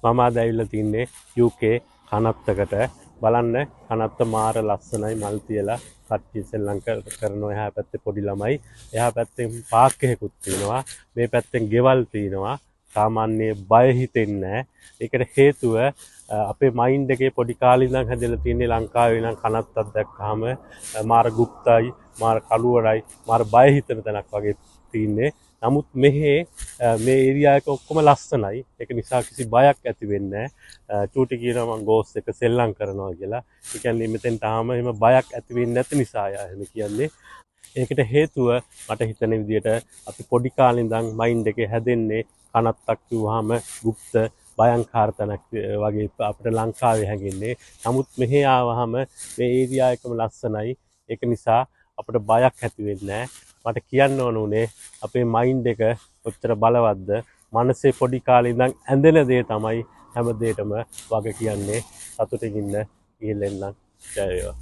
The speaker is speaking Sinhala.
මම අද ඇවිල්ලා තින්නේ UK කනත්තකට බලන්න කනත්ත මාර ලස්සනයි මල් තියලා කට්ටිය සෙල්ලම් කරනවා එහා පැත්තේ පොඩි ළමයි එහා පැත්තෙන් පාක් එකකුත් තියෙනවා මේ පැත්තෙන් ගෙවල් තියෙනවා සාමාන්‍ය බය හිතෙන්නේ නැහැ ඒකට හේතුව අපේ මයින්ඩ් එකේ පොඩි කාලේ ඉඳන් හැදලා තියෙන්නේ ලංකාවේ නම් කනත්තක් දැක්කහම මාර গুপ্তයි මාර කළුවරයි මාර බය හිතෙන තැනක් වගේ තින්නේ නමුත් මෙහි මේ ඒරියා එක ඔක්කොම ලස්සනයි. ඒක නිසා කිසි බයක් ඇති වෙන්නේ නැහැ. චූටි කියනවා මම ගෝස් එක සෙල්ලම් කරනවා කියලා. ඒ කියන්නේ මෙතෙන් තාම එහෙම බයක් ඇති වෙන්නේ නැති නිසා යා එහෙම කියන්නේ. ඒකට හේතුව මට හිතෙන විදිහට අපි පොඩි කාලේ ඉඳන් මයින්ඩ් එකේ හැදෙන්නේ කනත්තක් කිව්වහම গুপ্ত භයංකාර තැනක් වගේ අපිට ලංකාවේ හැඟෙන්නේ. නමුත් මෙහි ආවහම මේ ඒරියා එකම ලස්සනයි. ඒක නිසා අපිට බයක් ඇති වෙන්නේ නැහැ. මට කියන්න ඕන උනේ අපේ මයින්ඩ් එක කොච්චර බලවත්ද මනසේ පොඩි කාලේ ඉඳන් ඇඳෙන දේ තමයි හැම දෙයකම වග කියන්නේ සතුටින් ඉන්න ගිහින් එන්නම් ජය වේවා